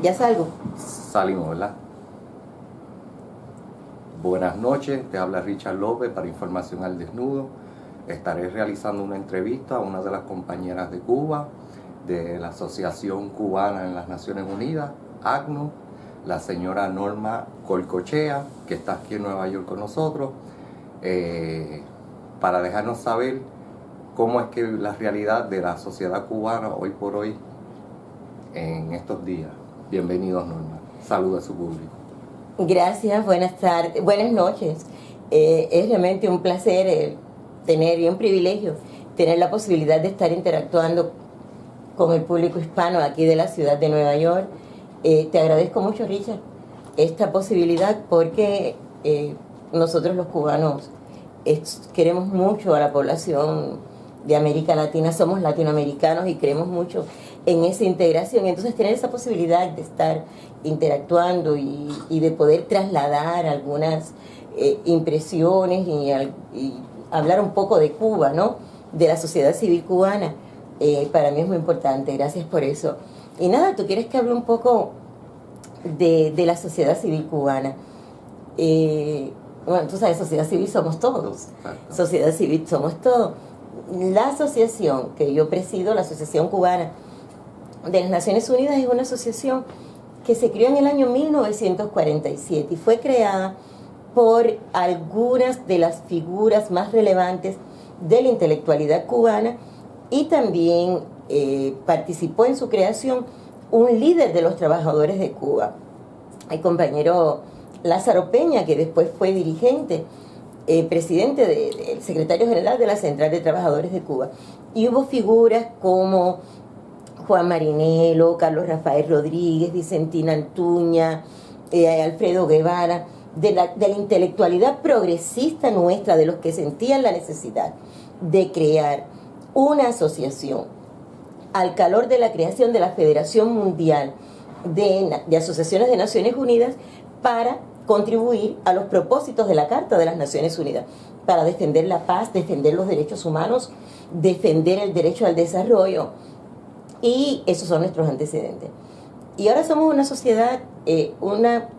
Ya salgo. Salimos, ¿verdad? Buenas noches, te habla Richard López para Información al Desnudo. Estaré realizando una entrevista a una de las compañeras de Cuba, de la Asociación Cubana en las Naciones Unidas, ACNUR, la señora Norma Colcochea, que está aquí en Nueva York con nosotros, para dejarnos saber cómo es que la realidad de la sociedad cubana hoy por hoy en estos días. Bienvenidos, Norma. Saludos a su público. Gracias, buenas tardes, buenas noches. Es realmente un placer tener y un privilegio tener la posibilidad de estar interactuando con el público hispano aquí de la ciudad de Nueva York. Te agradezco mucho, Richard, esta posibilidad porque nosotros los cubanos queremos mucho a la población de América Latina, somos latinoamericanos y creemos mucho en esa integración. Entonces tener esa posibilidad de estar interactuando y de poder trasladar algunas impresiones y hablar un poco de Cuba, ¿no? De la sociedad civil cubana, para mí es muy importante. Gracias por eso. Y nada, ¿tú quieres que hable un poco de la sociedad civil cubana? Bueno, tú sabes, sociedad civil somos todos. Sociedad civil somos todos. La asociación que yo presido, la Asociación Cubana de las Naciones Unidas, es una asociación que se creó en el año 1947 y fue creada por algunas de las figuras más relevantes de la intelectualidad cubana, y también participó en su creación un líder de los trabajadores de Cuba, el compañero Lázaro Peña, que después fue dirigente, presidente del secretario general de la Central de Trabajadores de Cuba. Y hubo figuras como Juan Marinelo, Carlos Rafael Rodríguez, Vicentina Antuña, Alfredo Guevara, de la intelectualidad progresista nuestra, de los que sentían la necesidad de crear una asociación al calor de la creación de la Federación Mundial de Asociaciones de Naciones Unidas para contribuir a los propósitos de la Carta de las Naciones Unidas, para defender la paz, defender los derechos humanos, defender el derecho al desarrollo. Y esos son nuestros antecedentes. Y ahora somos una sociedad, una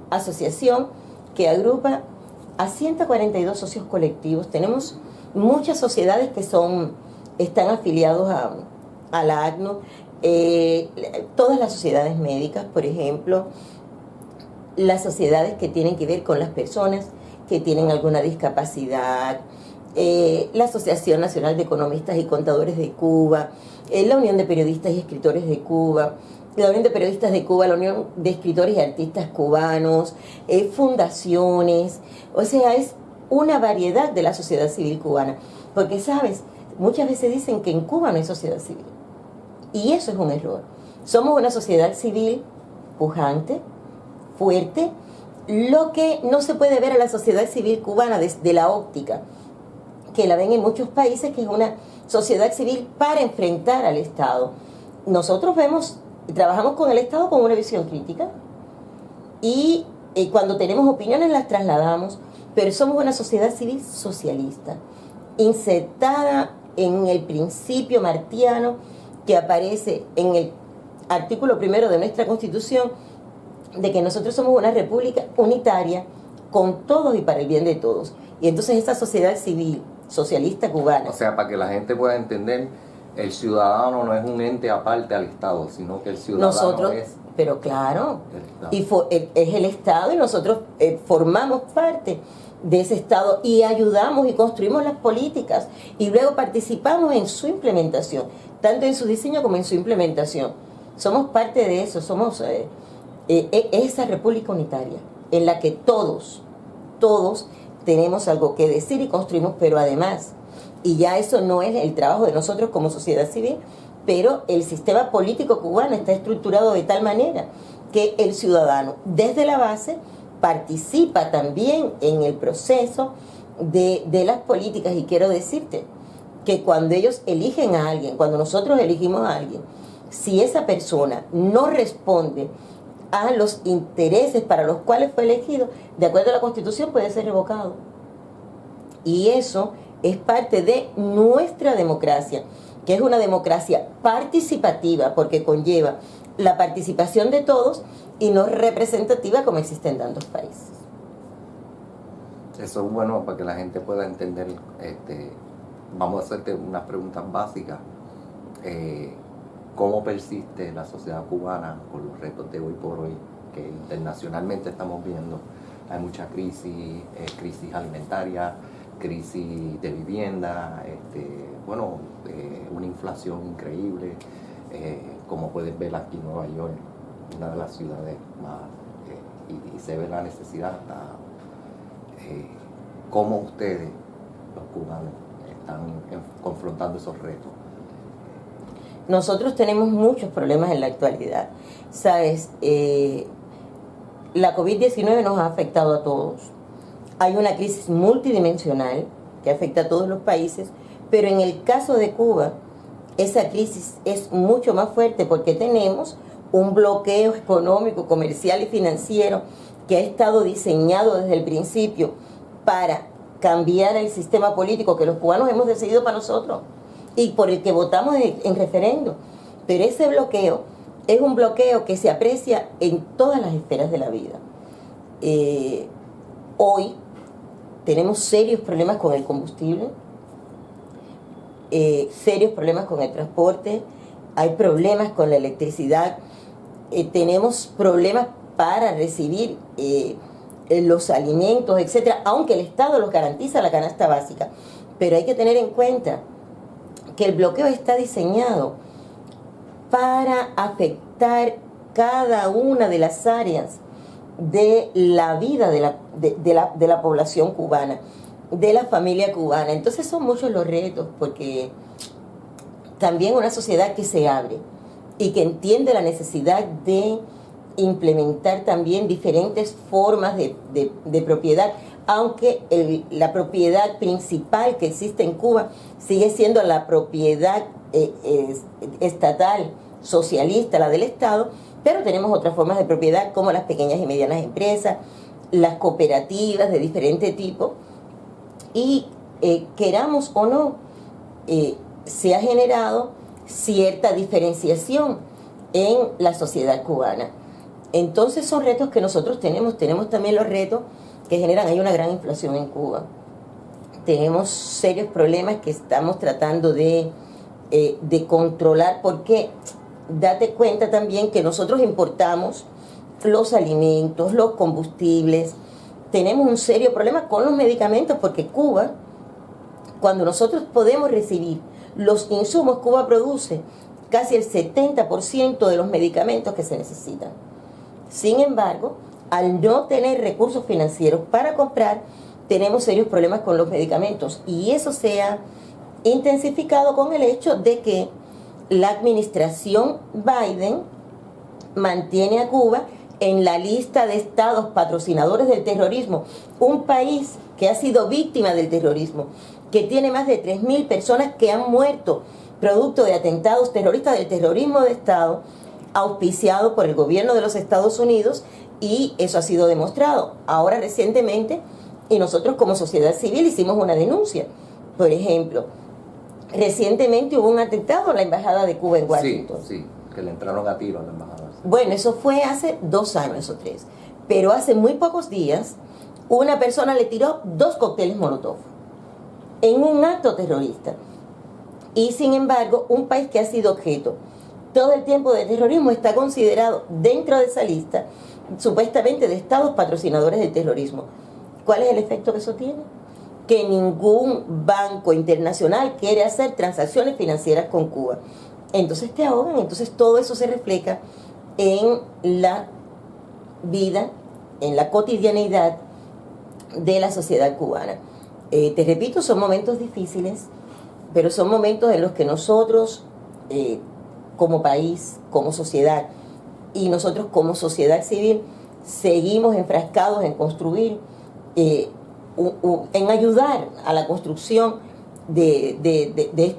asociación que agrupa a 142 socios colectivos. Tenemos muchas sociedades que están afiliados a la ACNUR, todas las sociedades médicas, por ejemplo, las sociedades que tienen que ver con las personas que tienen alguna discapacidad, la Asociación Nacional de Economistas y Contadores de Cuba, la Unión de Periodistas y Escritores de Cuba, la Unión de Periodistas de Cuba, la Unión de Escritores y Artistas Cubanos, fundaciones. O sea, es una variedad de la sociedad civil cubana. Porque, ¿sabes? Muchas veces dicen que en Cuba no hay sociedad civil. Y eso es un error. Somos una sociedad civil pujante, fuerte. Lo que no se puede ver a la sociedad civil cubana desde la óptica que la ven en muchos países, que es una sociedad civil para enfrentar al Estado. Nosotros trabajamos con el Estado con una visión crítica y cuando tenemos opiniones las trasladamos, pero somos una sociedad civil socialista, insertada en el principio martiano que aparece en el artículo 1 de nuestra Constitución, de que nosotros somos una república unitaria con todos y para el bien de todos. Y entonces esa sociedad civil socialista cubana. O sea, para que la gente pueda entender, el ciudadano no es un ente aparte al Estado, sino que el ciudadano es... Pero claro, es el Estado, y nosotros formamos parte de ese Estado y ayudamos y construimos las políticas y luego participamos en su implementación, tanto en su diseño como en su implementación. Somos parte de eso, somos esa república unitaria en la que todos tenemos algo que decir y construimos, pero además, y ya eso no es el trabajo de nosotros como sociedad civil, pero el sistema político cubano está estructurado de tal manera que el ciudadano desde la base participa también en el proceso de las políticas. Y quiero decirte que cuando ellos eligen a alguien, cuando nosotros elegimos a alguien, si esa persona no responde a los intereses para los cuales fue elegido, de acuerdo a la Constitución, puede ser revocado. Y eso es parte de nuestra democracia, que es una democracia participativa porque conlleva la participación de todos y no representativa como existe en tantos países. Eso es bueno para que la gente pueda entender. Vamos a hacerte unas preguntas básicas. ¿Cómo persiste la sociedad cubana con los retos de hoy por hoy que internacionalmente estamos viendo? Hay mucha crisis, crisis alimentaria, crisis de vivienda, una inflación increíble, como puedes ver aquí en Nueva York, una de las ciudades más, y se ve la necesidad. ¿Cómo ustedes, los cubanos, están confrontando esos retos? Nosotros tenemos muchos problemas en la actualidad. Sabes, la COVID-19 nos ha afectado a todos. Hay una crisis multidimensional que afecta a todos los países, pero en el caso de Cuba, esa crisis es mucho más fuerte porque tenemos un bloqueo económico, comercial y financiero que ha estado diseñado desde el principio para cambiar el sistema político que los cubanos hemos decidido para nosotros y por el que votamos en referendo. Pero ese bloqueo es un bloqueo que se aprecia en todas las esferas de la vida. Hoy tenemos serios problemas con el combustible, serios problemas con el transporte, hay problemas con la electricidad, tenemos problemas para recibir los alimentos, etcétera, aunque el Estado los garantiza la canasta básica. Pero hay que tener en cuenta que el bloqueo está diseñado para afectar cada una de las áreas de la vida de la población cubana, de la familia cubana. Entonces son muchos los retos, porque también una sociedad que se abre y que entiende la necesidad de implementar también diferentes formas de propiedad, aunque la propiedad principal que existe en Cuba sigue siendo la propiedad estatal, socialista, la del Estado, pero tenemos otras formas de propiedad como las pequeñas y medianas empresas, las cooperativas de diferente tipo, y queramos o no, se ha generado cierta diferenciación en la sociedad cubana. Entonces son retos que nosotros tenemos también los retos que generan, hay una gran inflación en Cuba, tenemos serios problemas que estamos tratando de controlar, porque date cuenta también que nosotros importamos los alimentos, los combustibles, tenemos un serio problema con los medicamentos, porque Cuba, cuando nosotros podemos recibir los insumos, Cuba produce casi el 70% de los medicamentos que se necesitan. Sin embargo, al no tener recursos financieros para comprar, tenemos serios problemas con los medicamentos, y eso se ha intensificado con el hecho de que la administración Biden mantiene a Cuba en la lista de estados patrocinadores del terrorismo, un país que ha sido víctima del terrorismo, que tiene más de 3.000 personas que han muerto producto de atentados terroristas del terrorismo de Estado, auspiciado por el gobierno de los Estados Unidos, y eso ha sido demostrado. Ahora recientemente, y nosotros como sociedad civil hicimos una denuncia. Por ejemplo, recientemente hubo un atentado en la embajada de Cuba en Washington. Sí, que le entraron a tiro a la embajada. Bueno, eso fue hace 2 años o 3. Pero hace muy pocos días, una persona le tiró 2 cócteles Molotov en un acto terrorista. Y sin embargo, un país que ha sido objeto todo el tiempo de terrorismo está considerado dentro de esa lista, supuestamente, de estados patrocinadores del terrorismo. ¿Cuál es el efecto que eso tiene? Que ningún banco internacional quiere hacer transacciones financieras con Cuba. Entonces te ahogan. Entonces todo eso se refleja en la vida, en la cotidianidad de la sociedad cubana. Te repito, son momentos difíciles, pero son momentos en los que nosotros, como país, como sociedad, y nosotros como sociedad civil, seguimos enfrascados en construir, en ayudar a la construcción de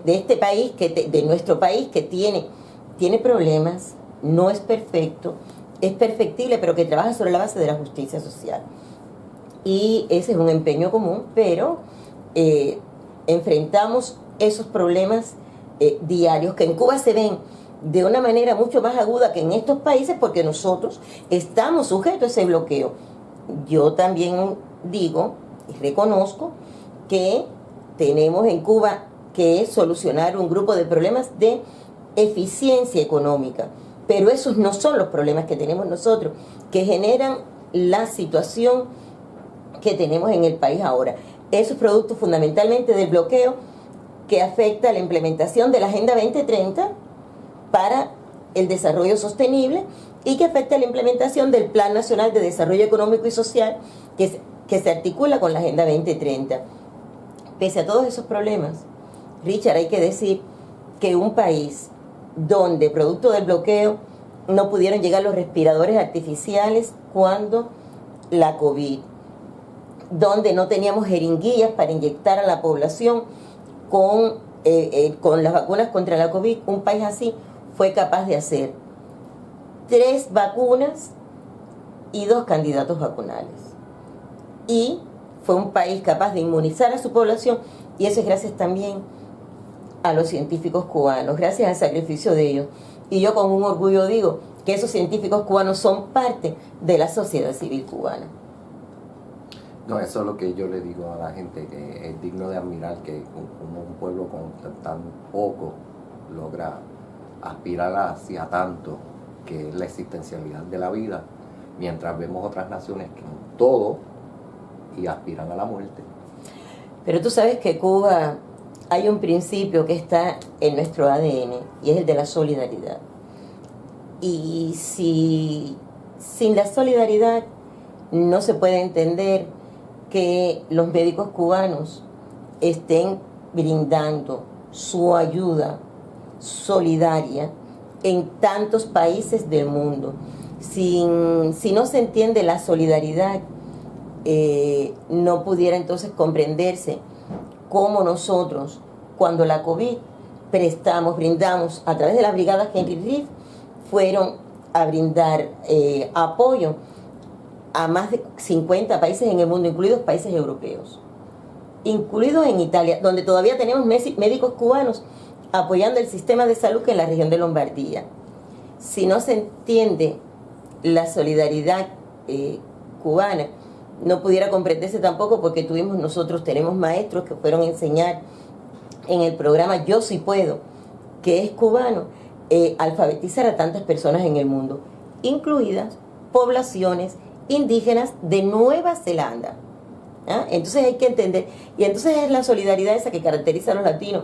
este país, de nuestro país, que tiene problemas, no es perfecto, es perfectible, pero que trabaja sobre la base de la justicia social. Y ese es un empeño común, pero enfrentamos esos problemas diarios que en Cuba se ven de una manera mucho más aguda que en estos países porque nosotros estamos sujetos a ese bloqueo. Yo también digo y reconozco que tenemos en Cuba que solucionar un grupo de problemas de eficiencia económica, pero esos no son los problemas que tenemos nosotros, que generan la situación que tenemos en el país ahora. Eso es producto fundamentalmente del bloqueo que afecta la implementación de la Agenda 2030 para el desarrollo sostenible y que afecta la implementación del Plan Nacional de Desarrollo Económico y Social que se articula con la Agenda 2030. Pese a todos esos problemas, Richard, hay que decir que un país donde producto del bloqueo no pudieron llegar los respiradores artificiales cuando la COVID, donde no teníamos jeringuillas para inyectar a la población con las vacunas contra la COVID, un país así fue capaz de hacer 3 vacunas y 2 candidatos vacunales. Y fue un país capaz de inmunizar a su población, y eso es gracias también a los científicos cubanos, gracias al sacrificio de ellos. Y yo con un orgullo digo que esos científicos cubanos son parte de la sociedad civil cubana. No, eso es lo que yo le digo a la gente, que es digno de admirar que como un pueblo con tan poco logra aspirar hacia tanto, que es la existencialidad de la vida, mientras vemos otras naciones que en todo y aspiran a la muerte. Pero tú sabes que Cuba hay un principio que está en nuestro ADN y es el de la solidaridad. Y sin la solidaridad no se puede entender que los médicos cubanos estén brindando su ayuda solidaria en tantos países del mundo. Si no se entiende la solidaridad, no pudiera entonces comprenderse cómo nosotros, cuando la COVID brindamos a través de las brigadas Henry Reed, fueron a brindar apoyo a más de 50 países en el mundo, incluidos países europeos, incluidos en Italia, donde todavía tenemos médicos cubanos apoyando el sistema de salud que en la región de Lombardía. Si no se entiende la solidaridad cubana, no pudiera comprenderse tampoco, porque nosotros tenemos maestros que fueron a enseñar en el programa Yo Sí Puedo, que es cubano, alfabetizar a tantas personas en el mundo, incluidas poblaciones indígenas de Nueva Zelanda. ¿Ah? Entonces hay que entender, y entonces es la solidaridad esa que caracteriza a los latinos,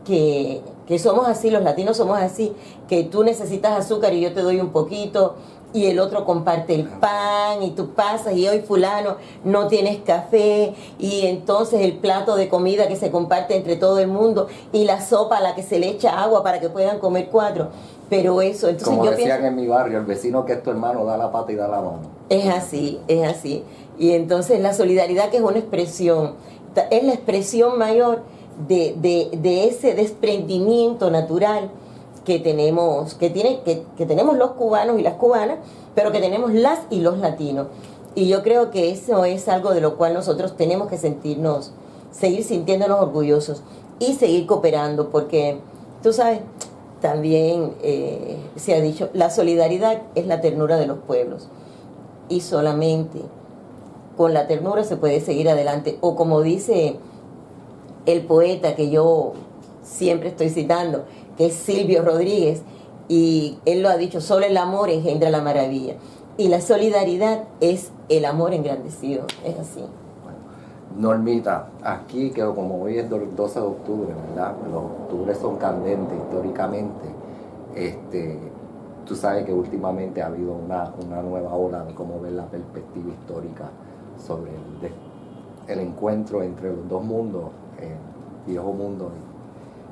que somos así, los latinos somos así, que tú necesitas azúcar y yo te doy un poquito, y el otro comparte el pan, y tú pasas, y hoy fulano no tienes café, y entonces el plato de comida que se comparte entre todo el mundo, y la sopa a la que se le echa agua para que puedan comer 4. Pero eso, entonces como yo decían pienso, en mi barrio, el vecino que es tu hermano da la pata y da la mano. Es así, es así. Y entonces la solidaridad, que es una expresión, es la expresión mayor de ese desprendimiento natural que tenemos, que tenemos los cubanos y las cubanas, pero que tenemos las y los latinos. Y yo creo que eso es algo de lo cual nosotros tenemos que seguir sintiéndonos orgullosos y seguir cooperando, porque tú sabes, también se ha dicho, la solidaridad es la ternura de los pueblos, y solamente con la ternura se puede seguir adelante. O como dice el poeta que yo siempre estoy citando, que es Silvio Rodríguez, y él lo ha dicho: solo el amor engendra la maravilla, y la solidaridad es el amor engrandecido. Es así. Normita, aquí que como hoy es el 12 de octubre, ¿verdad? Los octubres son candentes históricamente. Tú sabes que últimamente ha habido una nueva ola de cómo ver la perspectiva histórica sobre el encuentro entre los dos mundos, el viejo mundo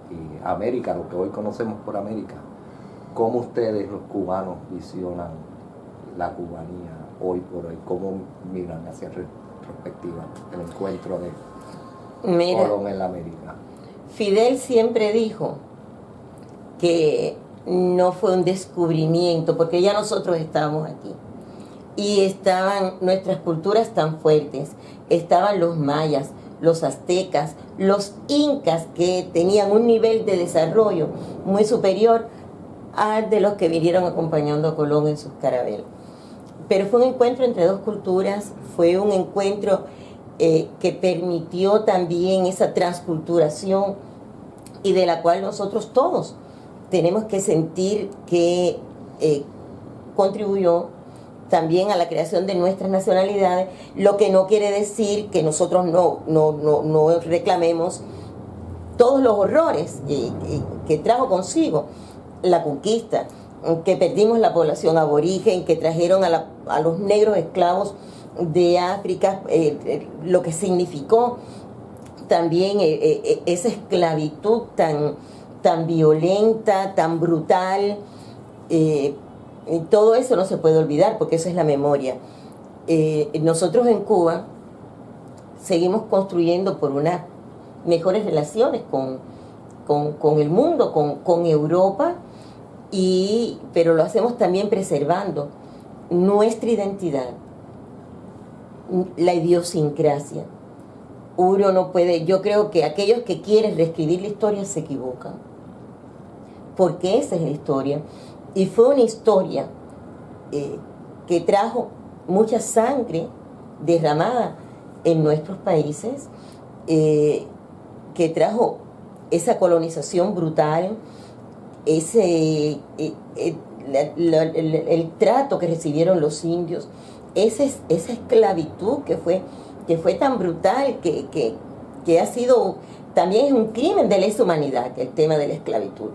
y América, lo que hoy conocemos por América. ¿Cómo ustedes, los cubanos, visionan la cubanía hoy por hoy? ¿Cómo miran hacia perspectiva el encuentro de Colón en la América? Fidel siempre dijo que no fue un descubrimiento, porque ya nosotros estábamos aquí y estaban nuestras culturas tan fuertes, estaban los mayas, los aztecas, los incas, que tenían un nivel de desarrollo muy superior al de los que vinieron acompañando a Colón en sus carabelas. Pero fue un encuentro entre dos culturas, fue un encuentro que permitió también esa transculturación y de la cual nosotros todos tenemos que sentir que contribuyó también a la creación de nuestras nacionalidades, lo que no quiere decir que nosotros no reclamemos todos los horrores que trajo consigo la conquista, que perdimos la población aborigen, que trajeron a los negros esclavos de África, lo que significó también esa esclavitud tan violenta, tan brutal. Todo eso no se puede olvidar porque eso es la memoria. Nosotros en Cuba seguimos construyendo por unas mejores relaciones con el mundo, con Europa, pero lo hacemos también preservando nuestra identidad, la idiosincrasia. Uno no puede, yo creo que aquellos que quieren reescribir la historia se equivocan, porque esa es la historia. Y fue una historia que trajo mucha sangre derramada en nuestros países, que trajo esa colonización brutal, el trato que recibieron los indios, esa esclavitud que fue tan brutal, que ha sido, también es un crimen de lesa humanidad, el tema de la esclavitud.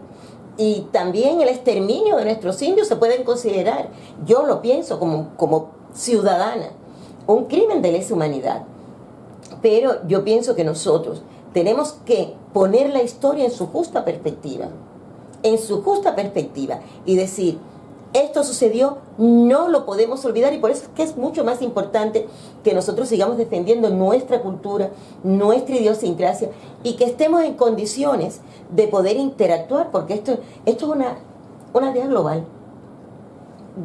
Y también el exterminio de nuestros indios se pueden considerar, yo lo pienso como ciudadana, un crimen de lesa humanidad. Pero yo pienso que nosotros tenemos que poner la historia en su justa perspectiva, y decir, esto sucedió, no lo podemos olvidar, y por eso es que es mucho más importante que nosotros sigamos defendiendo nuestra cultura, nuestra idiosincrasia, y que estemos en condiciones de poder interactuar, porque esto es una aldea global,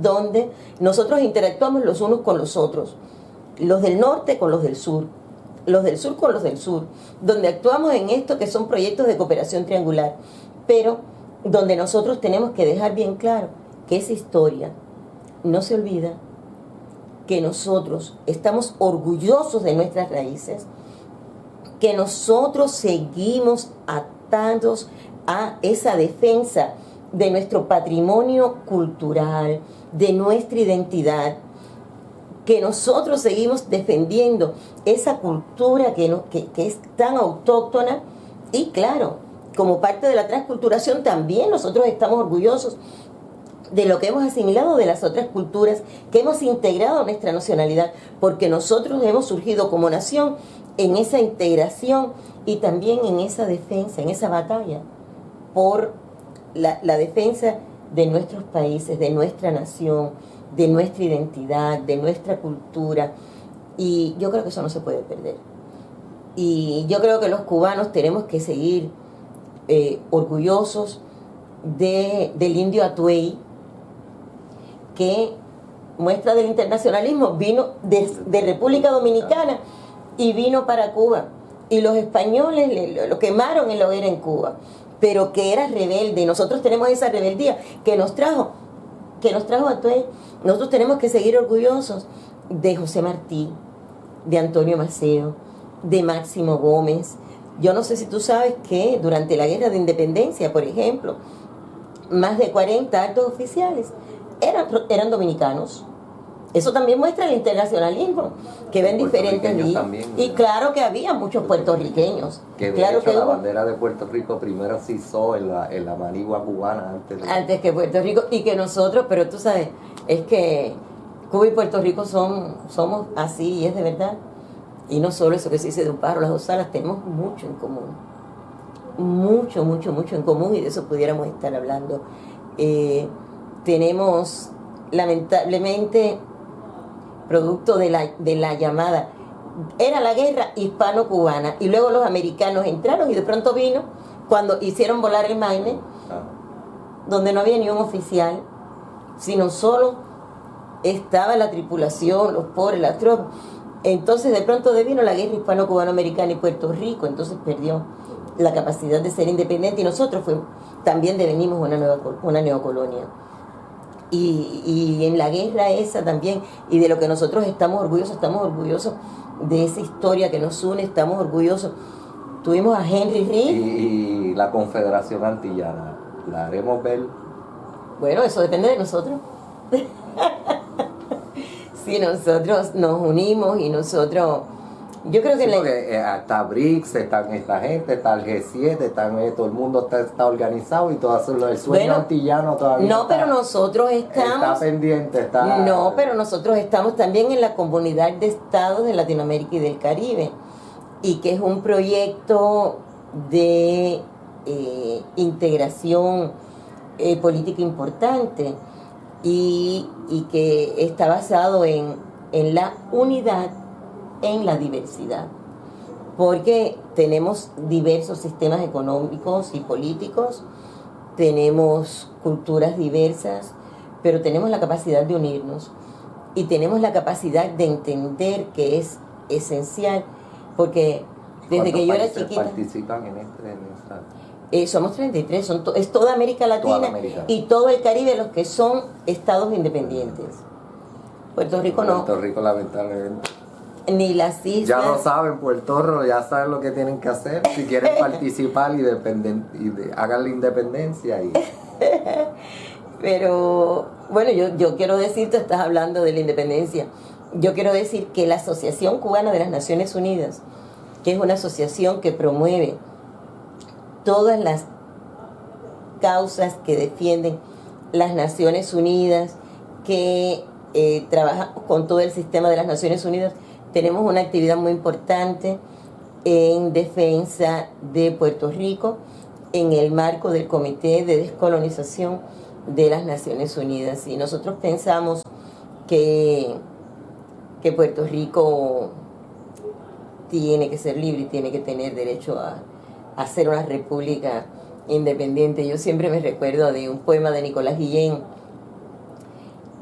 donde nosotros interactuamos los unos con los otros, los del norte con los del sur con los del sur, donde actuamos en esto que son proyectos de cooperación triangular, pero donde nosotros tenemos que dejar bien claro que esa historia no se olvida, que nosotros estamos orgullosos de nuestras raíces, que nosotros seguimos atados a esa defensa de nuestro patrimonio cultural, de nuestra identidad, que nosotros seguimos defendiendo esa cultura que es tan autóctona, y claro, como parte de la transculturación también nosotros estamos orgullosos de lo que hemos asimilado de las otras culturas, que hemos integrado a nuestra nacionalidad, porque nosotros hemos surgido como nación en esa integración y también en esa defensa, en esa batalla por la defensa de nuestros países, de nuestra nación, de nuestra identidad, de nuestra cultura. Y yo creo que eso no se puede perder. Y yo creo que los cubanos tenemos que seguir orgullosos del indio Atuey, que muestra del internacionalismo, vino de República Dominicana y vino para Cuba. Y los españoles lo quemaron en la hoguera en Cuba, pero que era rebelde. Y nosotros tenemos esa rebeldía que nos trajo Atuey. Nosotros tenemos que seguir orgullosos de José Martí, de Antonio Maceo, de Máximo Gómez. Yo no sé si tú sabes que durante la Guerra de Independencia, por ejemplo, más de 40 altos oficiales eran dominicanos. Eso también muestra el internacionalismo, que ven diferentes días. Y claro que había muchos puertorriqueños. Que de claro hecho que la bandera de Puerto Rico primero se hizo en la manigua cubana antes que Puerto Rico. Y que nosotros, pero tú sabes, es que Cuba y Puerto Rico somos así, y es de verdad. Y no solo eso que se dice de un pájaro, las dos alas, tenemos mucho en común. Mucho en común, y de eso pudiéramos estar hablando. Tenemos, lamentablemente, producto de la llamada, era la guerra hispano-cubana, y luego los americanos entraron, y de pronto vino cuando hicieron volar el Maine, donde no había ni un oficial, sino solo estaba la tripulación, los pobres, las tropas, Entonces de pronto devino la guerra hispano-cubano-americana y Puerto Rico, entonces perdió la capacidad de ser independiente y nosotros también devenimos una neocolonia. Y en la guerra esa también, y de lo que nosotros estamos orgullosos de esa historia que nos une, estamos orgullosos. Tuvimos a Henry Reed. Y la Confederación Antillana, ¿la haremos ver? Bueno, eso depende de nosotros. Si nosotros nos unimos y nosotros... Yo creo que... Sí, porque está BRICS, están esta gente, está el G7, todo el mundo está organizado y todo eso, el sueño antillano todavía no, pero nosotros estamos... Está pendiente, está... No, pero nosotros estamos también en la Comunidad de Estados de Latinoamérica y del Caribe, y que es un proyecto de integración política importante y que está basado en la unidad, en la diversidad, porque tenemos diversos sistemas económicos y políticos, tenemos culturas diversas, pero tenemos la capacidad de unirnos y tenemos la capacidad de entender que es esencial, porque desde que yo era chiquita... participan en esta? Somos 33, es toda América Latina y todo el Caribe, los que son estados independientes. Puerto Rico no. Puerto Rico lamentablemente. Ni las islas. Ya lo saben, Puerto Rico, ya saben lo que tienen que hacer si quieren participar y hagan la independencia. Pero bueno, yo quiero decir, tú estás hablando de la independencia. Yo quiero decir que la Asociación Cubana de las Naciones Unidas, que es una asociación que promueve todas las causas que defienden las Naciones Unidas, que trabaja con todo el sistema de las Naciones Unidas, tenemos una actividad muy importante en defensa de Puerto Rico en el marco del Comité de Descolonización de las Naciones Unidas. Y nosotros pensamos que Puerto Rico tiene que ser libre y tiene que tener derecho a ser una república independiente. Yo siempre me recuerdo de un poema de Nicolás Guillén,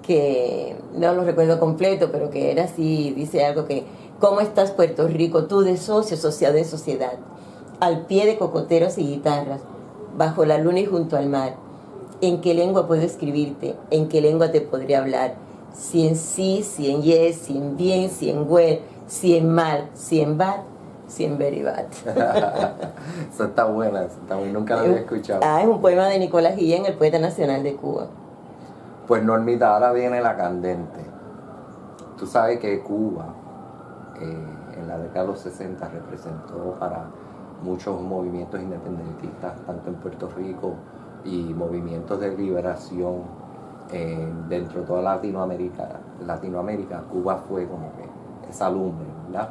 que no lo recuerdo completo, pero que era así, dice algo que: ¿cómo estás, Puerto Rico, tú de socio, asociado en sociedad, al pie de cocoteros y guitarras, bajo la luna y junto al mar? ¿En qué lengua puedo escribirte? ¿En qué lengua te podré hablar? Si en sí, si en yes, si en bien, si en well, si en mal, si en bad, si en very bad. Eso está buena, nunca lo había escuchado. Es un poema de Nicolás Guillén, el poeta nacional de Cuba. Pues Normita, ahora viene la candente. Tú sabes que Cuba en la década de los 60 representó para muchos movimientos independentistas, tanto en Puerto Rico y movimientos de liberación dentro de toda Latinoamérica. Cuba fue como que esa lumbre, ¿verdad?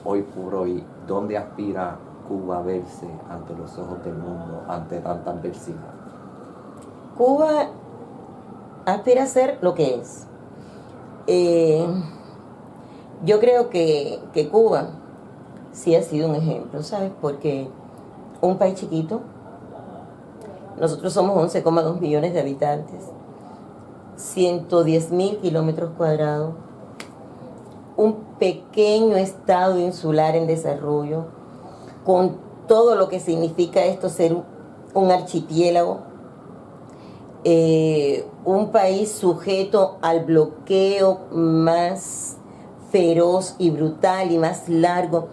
Hoy por hoy, ¿dónde aspira Cuba a verse ante los ojos del mundo, ante tanta adversidad? Cuba aspira a ser lo que es. Yo creo que Cuba sí ha sido un ejemplo, ¿sabes? Porque un país chiquito, nosotros somos 11,2 millones de habitantes, 110.000 kilómetros cuadrados, un pequeño estado insular en desarrollo, con todo lo que significa esto ser un archipiélago, un país sujeto al bloqueo más feroz y brutal y más largo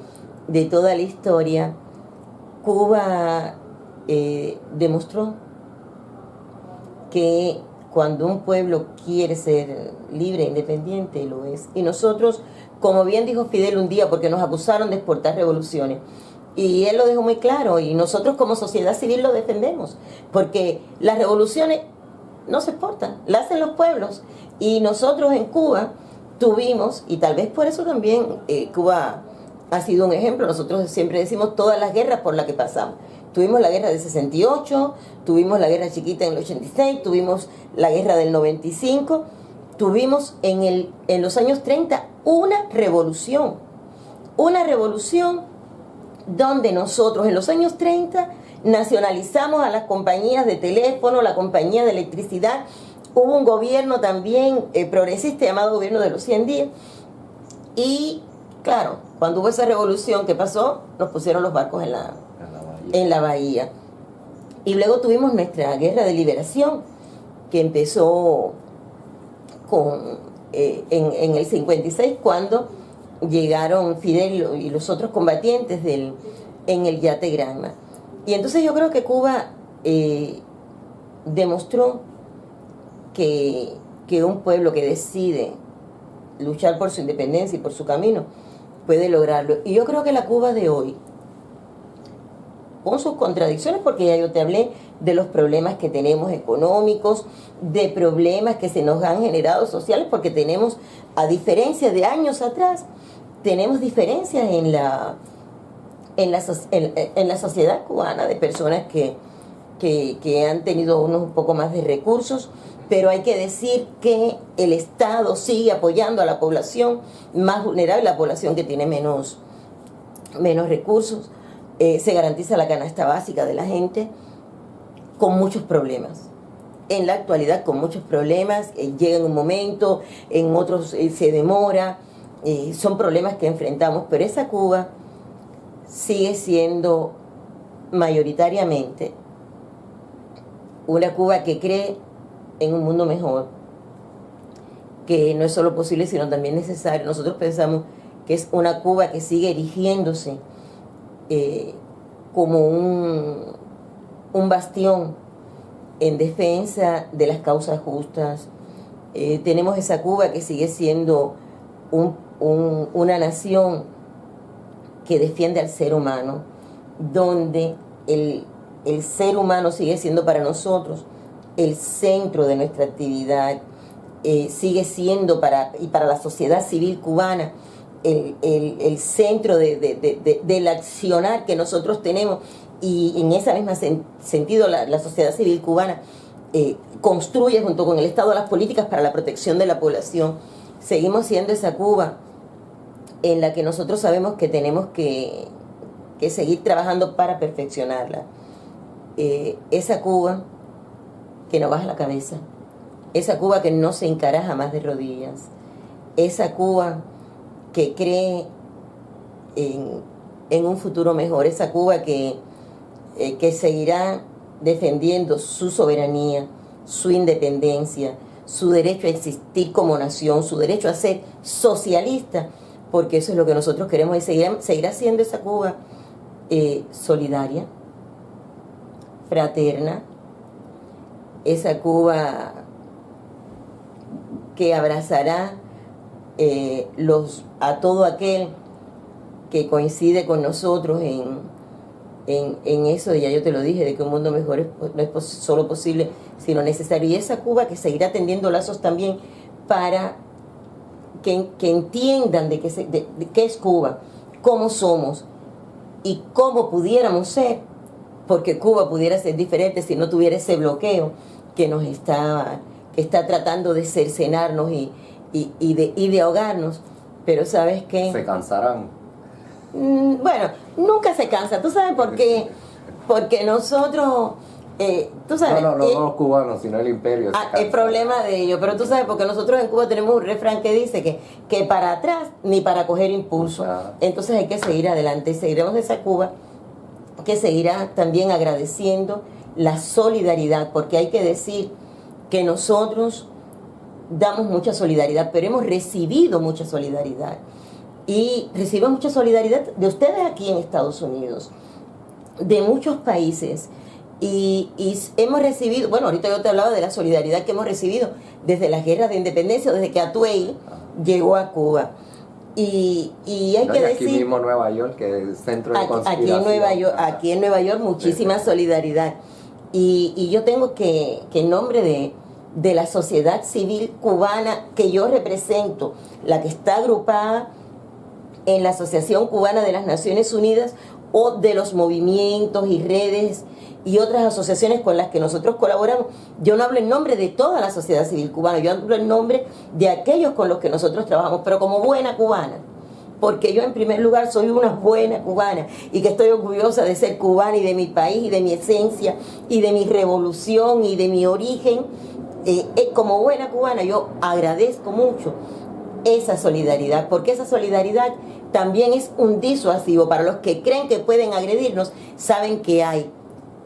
de toda la historia. Cuba demostró que cuando un pueblo quiere ser libre e independiente, lo es. Y nosotros, como bien dijo Fidel un día, porque nos acusaron de exportar revoluciones, y él lo dejó muy claro, y nosotros como sociedad civil lo defendemos, porque las revoluciones no se exportan, las hacen los pueblos. Y nosotros en Cuba tuvimos, y tal vez por eso también Cuba ha sido un ejemplo, nosotros siempre decimos todas las guerras por las que pasamos. Tuvimos la guerra del 68, tuvimos la guerra chiquita en el 86, tuvimos la guerra del 95, tuvimos en los años 30 una revolución donde nosotros en los años 30 nacionalizamos a las compañías de teléfono, la compañía de electricidad. Hubo un gobierno también progresista llamado Gobierno de los 100 días, Y claro, cuando hubo esa revolución, ¿qué pasó? Nos pusieron los barcos en la bahía. Y luego tuvimos nuestra guerra de liberación, que empezó en el 56, cuando llegaron Fidel y los otros combatientes en el yate Granma. Y entonces yo creo que Cuba demostró que un pueblo que decide luchar por su independencia y por su camino puede lograrlo. Y yo creo que la Cuba de hoy, con sus contradicciones, porque ya yo te hablé de los problemas que tenemos económicos, de problemas que se nos han generado sociales, porque tenemos, a diferencia de años atrás, tenemos diferencias en la sociedad cubana, de personas que han tenido unos un poco más de recursos, pero hay que decir que el Estado sigue apoyando a la población más vulnerable, la población que tiene menos recursos. Se garantiza la canasta básica de la gente, con muchos problemas. En la actualidad, con muchos problemas, llega en un momento, en otros se demora, son problemas que enfrentamos, pero esa Cuba sigue siendo mayoritariamente una Cuba que cree en un mundo mejor, que no es solo posible, sino también necesario. Nosotros pensamos que es una Cuba que sigue erigiéndose como un bastión en defensa de las causas justas. Tenemos esa Cuba que sigue siendo una nación que defiende al ser humano, donde el ser humano sigue siendo para nosotros el centro de nuestra actividad, sigue siendo para la sociedad civil cubana el centro del accionar que nosotros tenemos. Y en ese mismo sentido la sociedad civil cubana construye junto con el Estado las políticas para la protección de la población. Seguimos siendo esa Cuba en la que nosotros sabemos que tenemos que seguir trabajando para perfeccionarla. Esa Cuba que no baja la cabeza, esa Cuba que no se encara jamás de rodillas, esa Cuba que cree en un futuro mejor, esa Cuba que seguirá defendiendo su soberanía, su independencia, su derecho a existir como nación, su derecho a ser socialista, porque eso es lo que nosotros queremos, y seguirá siendo esa Cuba solidaria, fraterna, esa Cuba que abrazará a todo aquel que coincide con nosotros en eso, ya yo te lo dije, de que un mundo mejor no es solo posible, sino necesario. Y esa Cuba que seguirá tendiendo lazos también para que entiendan de qué es Cuba, cómo somos y cómo pudiéramos ser, porque Cuba pudiera ser diferente si no tuviera ese bloqueo que está tratando de cercenarnos y de ahogarnos. Pero ¿sabes qué? Se cansarán. Bueno, nunca se cansa. ¿Tú sabes por qué? Porque nosotros, tú sabes... No los cubanos, sino el imperio. El problema de ellos. Pero tú sabes, porque nosotros en Cuba tenemos un refrán que dice que para atrás ni para coger impulso. Entonces hay que seguir adelante. Y seguiremos de esa Cuba que seguirá también agradeciendo la solidaridad, porque hay que decir que nosotros damos mucha solidaridad, pero hemos recibido mucha solidaridad. Y recibimos mucha solidaridad de ustedes aquí en Estados Unidos, de muchos países. Y hemos recibido, bueno, ahorita yo te hablaba de la solidaridad que hemos recibido desde las guerras de independencia, desde que Atuey llegó a Cuba. Y hay que decir... Aquí mismo en Nueva York, que es el centro de conspiración. Aquí en Nueva York, muchísima solidaridad. Y yo tengo que en nombre de la sociedad civil cubana que yo represento, la que está agrupada en la Asociación Cubana de las Naciones Unidas, o de los movimientos y redes y otras asociaciones con las que nosotros colaboramos. Yo no hablo en nombre de toda la sociedad civil cubana, yo hablo en nombre de aquellos con los que nosotros trabajamos, pero como buena cubana, porque yo en primer lugar soy una buena cubana y que estoy orgullosa de ser cubana y de mi país y de mi esencia y de mi revolución y de mi origen. Como buena cubana yo agradezco mucho esa solidaridad, porque esa solidaridad también es un disuasivo para los que creen que pueden agredirnos. Saben que hay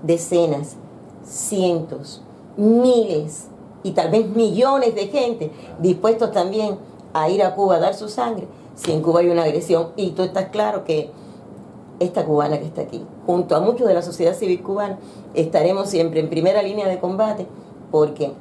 decenas, cientos, miles y tal vez millones de gente dispuestos también a ir a Cuba a dar su sangre si en Cuba hay una agresión. Y tú estás claro que esta cubana que está aquí, junto a muchos de la sociedad civil cubana, estaremos siempre en primera línea de combate, porque